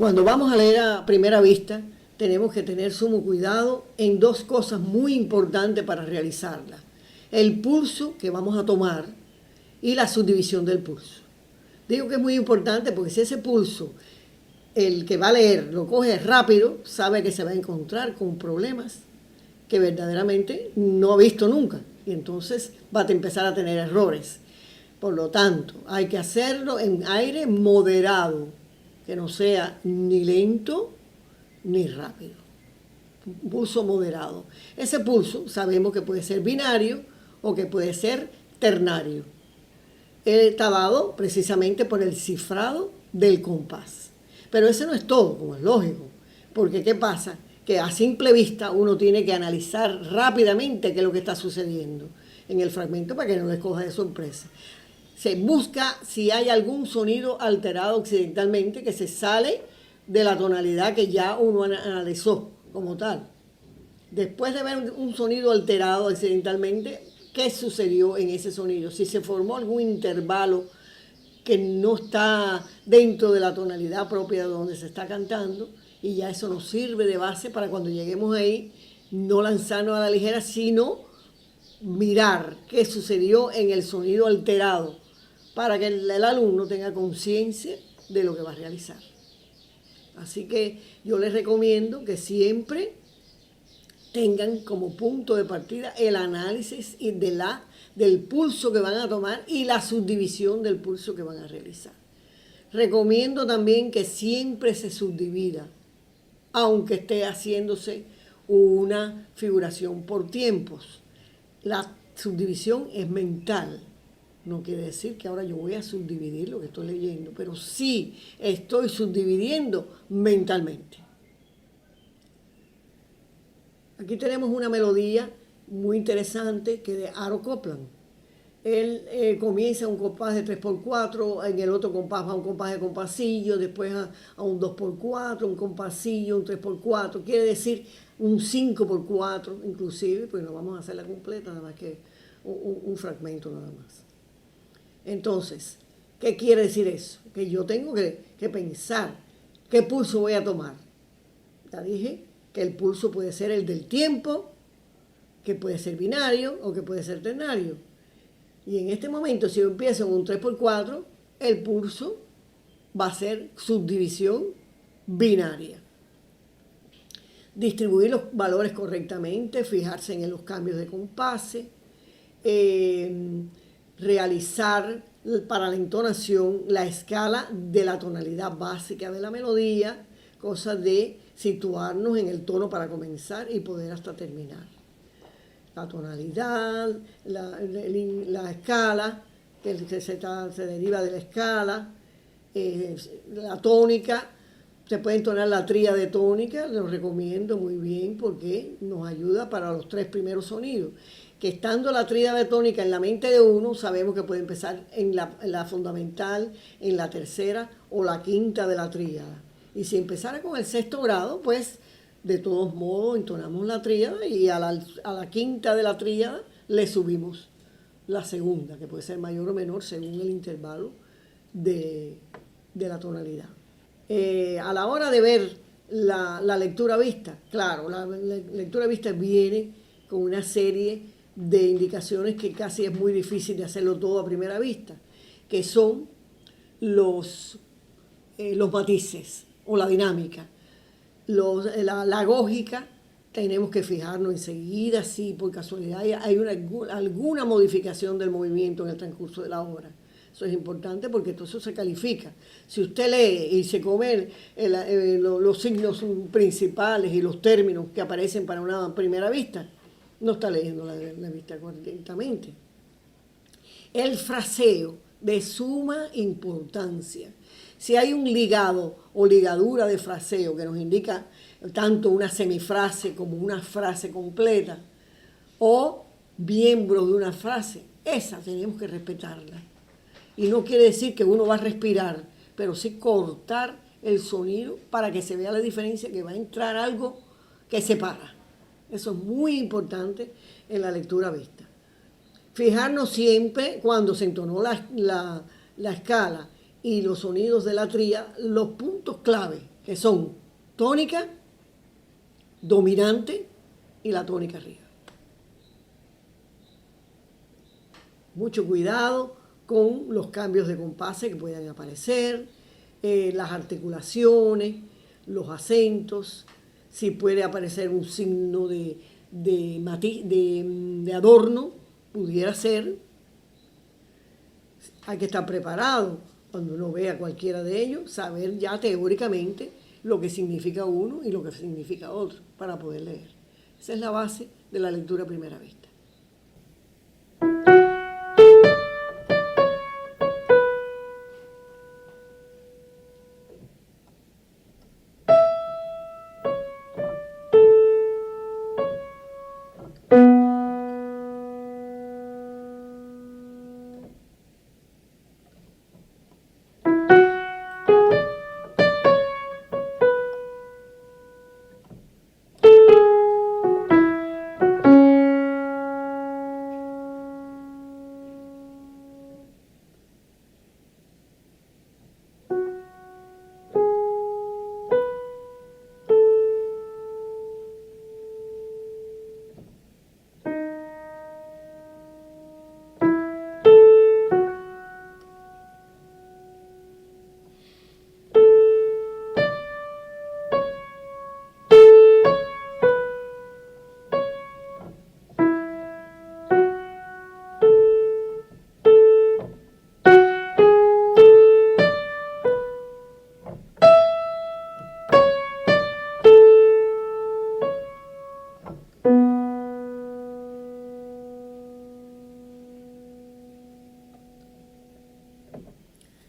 Cuando vamos a leer a primera vista, tenemos que tener sumo cuidado en dos cosas muy importantes para realizarla. El pulso que vamos a tomar y la subdivisión del pulso. Digo que es muy importante porque si ese pulso, el que va a leer, lo coge rápido, sabe que se va a encontrar con problemas que verdaderamente no ha visto nunca. Y entonces va a empezar a tener errores. Por lo tanto, hay que hacerlo en aire moderado, que no sea ni lento ni rápido. Un pulso moderado. Ese pulso sabemos que puede ser binario o que puede ser ternario. Está dado precisamente por el cifrado del compás. Pero ese no es todo, como es lógico. Porque ¿qué pasa? Que a simple vista uno tiene que analizar rápidamente qué es lo que está sucediendo en el fragmento para que no les coja de sorpresa. Se busca si hay algún sonido alterado occidentalmente que se sale de la tonalidad que ya uno analizó como tal. Después de ver un sonido alterado accidentalmente, ¿qué sucedió en ese sonido? Si se formó algún intervalo que no está dentro de la tonalidad propia de donde se está cantando, y ya eso nos sirve de base para cuando lleguemos ahí, no lanzarnos a la ligera, sino mirar qué sucedió en el sonido alterado, para que el alumno tenga conciencia de lo que va a realizar. Así que yo les recomiendo que siempre tengan como punto de partida el análisis del pulso que van a tomar y la subdivisión del pulso que van a realizar. Recomiendo también que siempre se subdivida, aunque esté haciéndose una figuración por tiempos. La subdivisión es mental. No quiere decir que ahora yo voy a subdividir lo que estoy leyendo, pero sí estoy subdividiendo mentalmente. Aquí tenemos una melodía muy interesante que de Aaron Copland. Él comienza un compás de 3x4, en el otro compás va un compás de compasillo, después a un 2x4, un compasillo, un 3x4, quiere decir un 5x4 inclusive, pues no vamos a hacerla completa, nada más que un fragmento nada más. Entonces, ¿qué quiere decir eso? Que yo tengo que pensar qué pulso voy a tomar. Ya dije que el pulso puede ser el del tiempo, que puede ser binario o que puede ser ternario. Y en este momento, si yo empiezo en un 3x4, el pulso va a ser subdivisión binaria. Distribuir los valores correctamente, fijarse en los cambios de compases, realizar para la entonación la escala de la tonalidad básica de la melodía, cosa de situarnos en el tono para comenzar y poder hasta terminar. La tonalidad, la escala, que se deriva de la escala, la tónica, se puede entonar la tríade tónica, lo recomiendo muy bien porque nos ayuda para los tres primeros sonidos. Que estando la tríade tónica en la mente de uno, sabemos que puede empezar en la fundamental, en la tercera o la quinta de la tríada. Y si empezara con el sexto grado, pues de todos modos entonamos la tríada y a la quinta de la tríada le subimos la segunda, que puede ser mayor o menor según el intervalo de la tonalidad. A la hora de ver la lectura vista, claro, la lectura vista viene con una serie de indicaciones que casi es muy difícil de hacerlo todo a primera vista, que son los matices o la dinámica. La gógica, tenemos que fijarnos enseguida si por casualidad hay alguna modificación del movimiento en el transcurso de la obra. Eso es importante porque todo eso se califica. Si usted lee y se come los signos principales y los términos que aparecen para una primera vista, no está leyendo la vista correctamente. El fraseo, de suma importancia. Si hay un ligado o ligadura de fraseo que nos indica tanto una semifrase como una frase completa o miembros de una frase, esa tenemos que respetarla. Y no quiere decir que uno va a respirar, pero sí cortar el sonido para que se vea la diferencia, que va a entrar algo que separa. Eso es muy importante en la lectura vista. Fijarnos siempre cuando se entonó la escala y los sonidos de la tríada, los puntos clave que son tónica, dominante y la tónica arriba. Mucho cuidado con los cambios de compases que puedan aparecer, las articulaciones, los acentos, si puede aparecer un signo de adorno, pudiera ser. Hay que estar preparado cuando uno vea cualquiera de ellos, saber ya teóricamente lo que significa uno y lo que significa otro para poder leer. Esa es la base de la lectura a primera vista.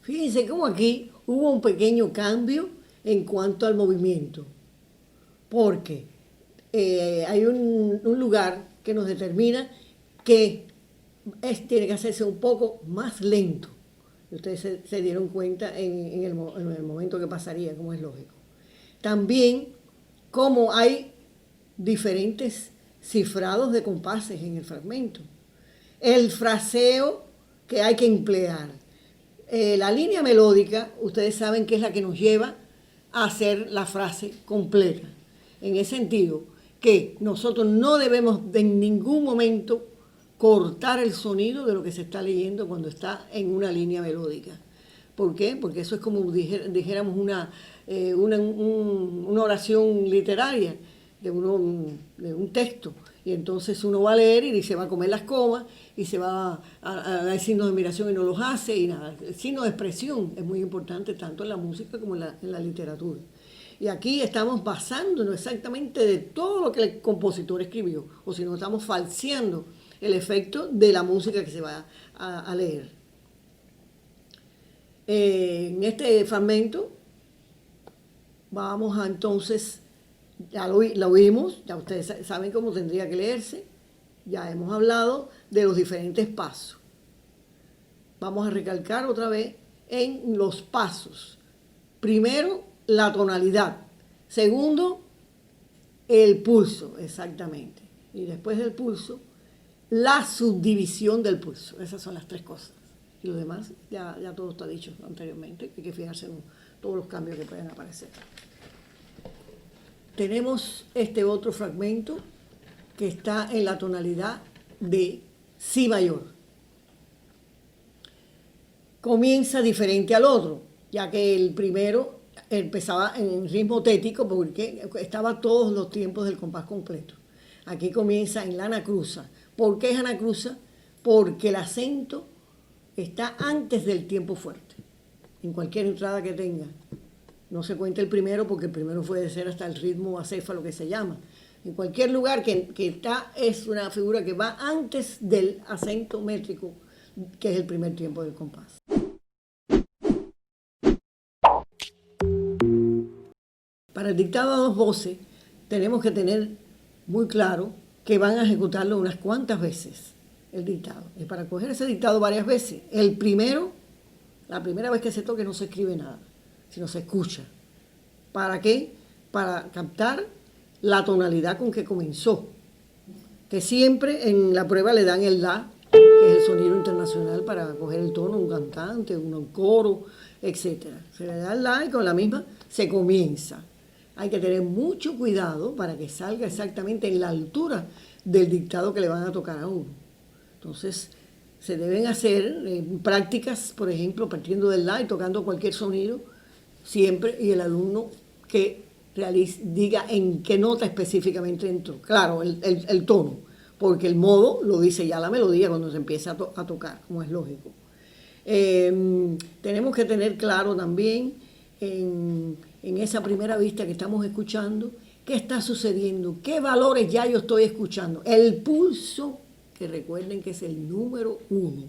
Fíjense cómo aquí hubo un pequeño cambio en cuanto al movimiento, porque hay un lugar que nos determina que tiene que hacerse un poco más lento. Ustedes se dieron cuenta en el momento que pasaría, como es lógico. También, como hay diferentes cifrados de compases en el fragmento. El fraseo que hay que emplear. La línea melódica, ustedes saben que es la que nos lleva a hacer la frase completa. En ese sentido, que nosotros no debemos en ningún momento cortar el sonido de lo que se está leyendo cuando está en una línea melódica. ¿Por qué? Porque eso es como dijéramos una oración literaria de un texto. Y entonces uno va a leer y se va a comer las comas y se va a dar signos de admiración y no los hace y nada. El signo de expresión es muy importante tanto en la música como en la literatura. Y aquí estamos basándonos exactamente de todo lo que el compositor escribió, o si no estamos falseando el efecto de la música que se va a leer. En este fragmento vamos a entonces, ya lo oímos, ya ustedes saben cómo tendría que leerse, ya hemos hablado de los diferentes pasos. Vamos a recalcar otra vez en los pasos. Primero, la tonalidad. Segundo, el pulso, exactamente. Y después del pulso, la subdivisión del pulso. Esas son las tres cosas. Y lo demás, ya todo está dicho anteriormente. Hay que fijarse en todos los cambios que pueden aparecer. Tenemos este otro fragmento que está en la tonalidad de si mayor. Comienza diferente al otro, ya que el primero empezaba en ritmo tético porque estaba todos los tiempos del compás completo. Aquí comienza en la anacruza. ¿Por qué es anacruza? Porque el acento está antes del tiempo fuerte, en cualquier entrada que tenga. No se cuenta el primero porque el primero puede ser hasta el ritmo acéfalo que se llama. En cualquier lugar que está es una figura que va antes del acento métrico, que es el primer tiempo del compás. Para el dictado a dos voces tenemos que tener muy claro que van a ejecutarlo unas cuantas veces el dictado. Y para coger ese dictado varias veces, la primera vez que se toque no se escribe nada, sino se escucha. ¿Para qué? Para captar la tonalidad con que comenzó. Que siempre en la prueba le dan el la que es el sonido internacional para coger el tono, un cantante, un coro, etc. Se le da el la y con la misma se comienza. Hay que tener mucho cuidado para que salga exactamente en la altura del dictado que le van a tocar a uno. Entonces, se deben hacer prácticas, por ejemplo, partiendo del la y tocando cualquier sonido, siempre, y el alumno que diga en qué nota específicamente entró. Claro, el tono, porque el modo lo dice ya la melodía cuando se empieza a tocar, como es lógico. Tenemos que tener claro también en esa primera vista que estamos escuchando, qué está sucediendo, qué valores ya yo estoy escuchando. El pulso, que recuerden que es el número 1.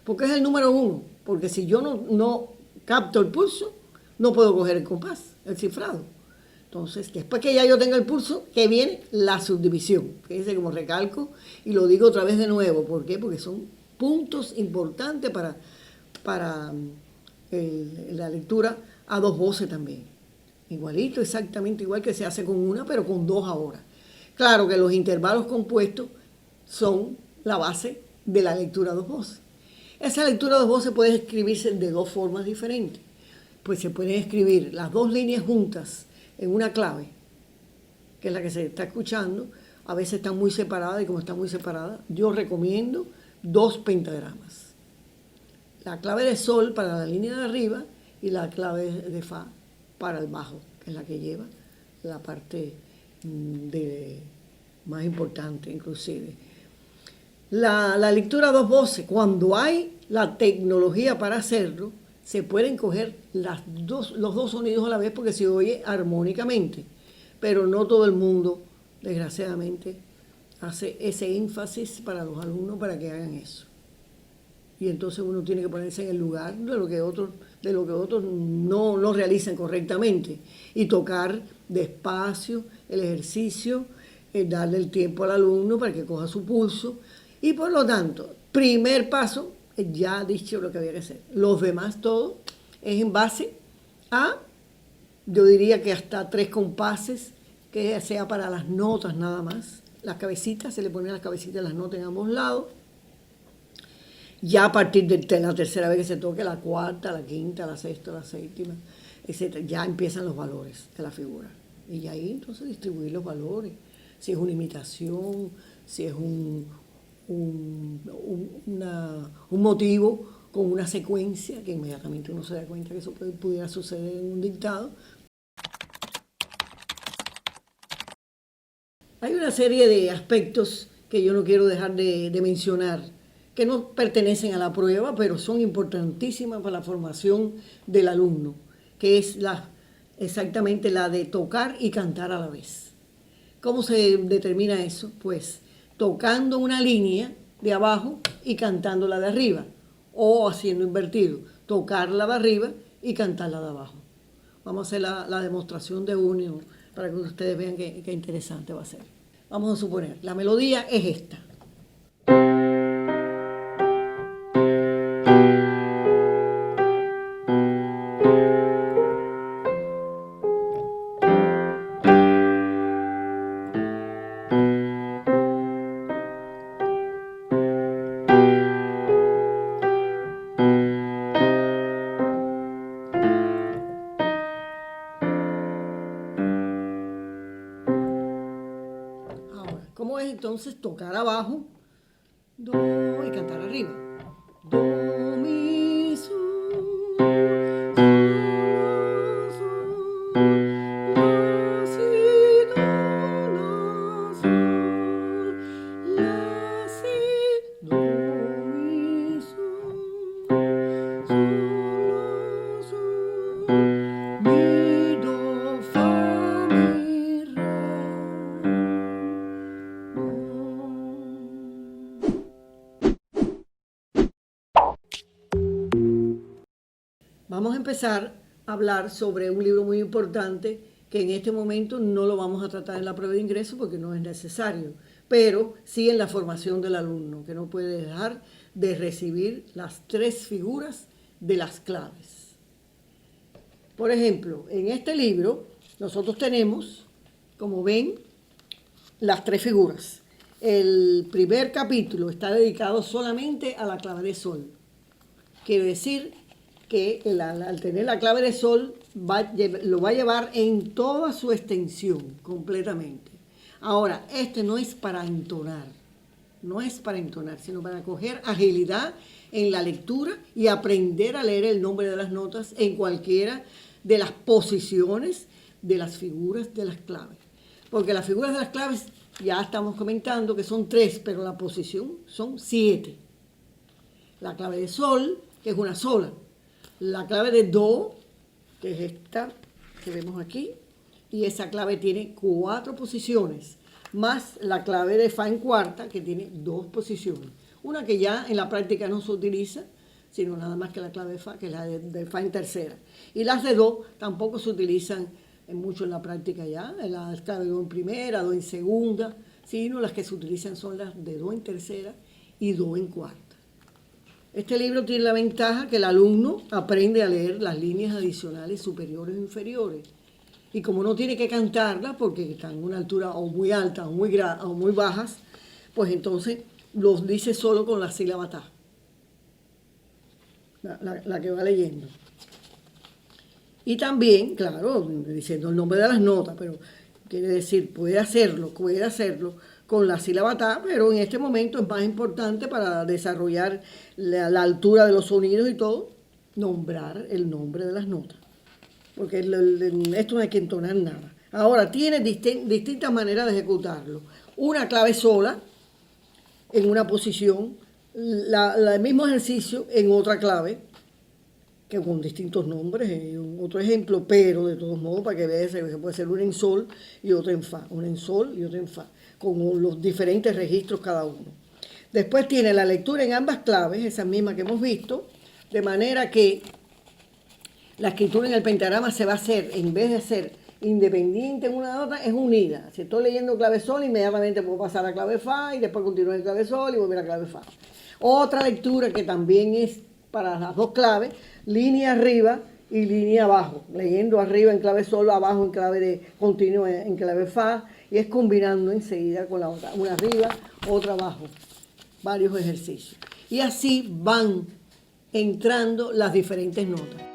¿Por qué es el número 1? Porque si yo no capto el pulso, no puedo coger el compás, el cifrado. Entonces, después que ya yo tenga el pulso, que viene la subdivisión. Fíjense como recalco y lo digo otra vez de nuevo. ¿Por qué? Porque son puntos importantes para la lectura a dos voces también. Igualito, exactamente igual que se hace con una, pero con dos ahora. Claro que los intervalos compuestos son la base de la lectura a dos voces. Esa lectura a dos voces puede escribirse de dos formas diferentes. Pues se pueden escribir las dos líneas juntas en una clave, que es la que se está escuchando. A veces están muy separadas y como están muy separadas, yo recomiendo 2 pentagramas. La clave de sol para la línea de arriba y la clave de fa para el bajo, que es la que lleva la parte más importante inclusive. La lectura a dos voces, cuando hay la tecnología para hacerlo, se pueden coger los dos sonidos a la vez porque se oye armónicamente, pero no todo el mundo, desgraciadamente, hace ese énfasis para los alumnos para que hagan eso. Y entonces uno tiene que ponerse en el lugar de lo que otros no realizan correctamente y tocar despacio el ejercicio, darle el tiempo al alumno para que coja su pulso y por lo tanto, primer paso, ya dicho lo que había que hacer. Los demás todo es en base a, yo diría que hasta 3 compases, que sea para las notas nada más. Las cabecitas, se le ponen las cabecitas de las notas en ambos lados. Ya a partir de la tercera vez que se toque, la cuarta, la quinta, la sexta, la séptima, etc., ya empiezan los valores de la figura. Y ahí entonces distribuir los valores. Si es una imitación, si es un motivo con una secuencia, que inmediatamente uno se da cuenta que eso pudiera suceder en un dictado. Hay una serie de aspectos que yo no quiero dejar de mencionar, que no pertenecen a la prueba, pero son importantísimas para la formación del alumno, que es exactamente la de tocar y cantar a la vez. ¿Cómo se determina eso? Pues tocando una línea de abajo y cantando la de arriba, o haciendo invertido, tocar la de arriba y cantar la de abajo. Vamos a hacer la demostración de uno para que ustedes vean qué interesante va a ser. Vamos a suponer, la melodía es esta. ¿Cómo es entonces tocar abajo, do y cantar arriba? Do, mi, sol, la, si, do, la, sol, la, si, do, mi, sol, la, sol, mi, do, fa, mi, re. Vamos a empezar a hablar sobre un libro muy importante que en este momento no lo vamos a tratar en la prueba de ingreso porque no es necesario, pero sí en la formación del alumno, que no puede dejar de recibir las 3 figuras de las claves. Por ejemplo, en este libro nosotros tenemos, como ven, las 3 figuras. el primer capítulo está dedicado solamente a la clave de sol. Quiere decir que al tener la clave de sol lo va a llevar en toda su extensión completamente. Ahora, este no es para entonar, no es para entonar, sino para coger agilidad en la lectura y aprender a leer el nombre de las notas en cualquiera de las posiciones de las figuras de las claves. Porque las figuras de las claves ya estamos comentando que son 3, pero la posición son 7. La clave de sol, que es una sola. La clave de do, que es esta que vemos aquí, y esa clave tiene 4 posiciones, más la clave de fa en cuarta, que tiene 2 posiciones. Una que ya en la práctica no se utiliza, sino nada más que la clave de fa, que es la de fa en tercera. Y las de do tampoco se utilizan mucho en la práctica ya, la clave de do en primera, do en segunda, sino las que se utilizan son las de do en tercera y do en cuarta. Este libro tiene la ventaja que el alumno aprende a leer las líneas adicionales superiores e inferiores. Y como no tiene que cantarlas porque están en una altura o muy alta o muy bajas, pues entonces los dice solo con la sílaba ta, la que va leyendo. Y también, claro, diciendo el nombre de las notas, pero quiere decir, puede hacerlo con la sílaba ta, pero en este momento es más importante para desarrollar la altura de los sonidos y todo, nombrar el nombre de las notas. Porque esto no hay que entonar nada. Ahora, tiene distintas maneras de ejecutarlo. Una clave sola, en una posición, el mismo ejercicio en otra clave, que con distintos nombres, otro ejemplo, pero de todos modos, para que veas, se puede ser una en sol y otra en fa, una en sol y otra en fa, con los diferentes registros cada uno. Después tiene la lectura en ambas claves, esa misma que hemos visto, de manera que la escritura en el pentagrama se va a hacer, en vez de ser independiente en una nota, es unida. Si estoy leyendo clave sol, inmediatamente puedo pasar a clave fa y después continuar en clave sol y volver a clave fa. Otra lectura que también es para las dos claves, línea arriba y línea abajo, leyendo arriba en clave sol, abajo en clave de continuo en clave fa, y es combinando enseguida con la otra, una arriba, otra abajo, varios ejercicios. Y así van entrando las diferentes notas.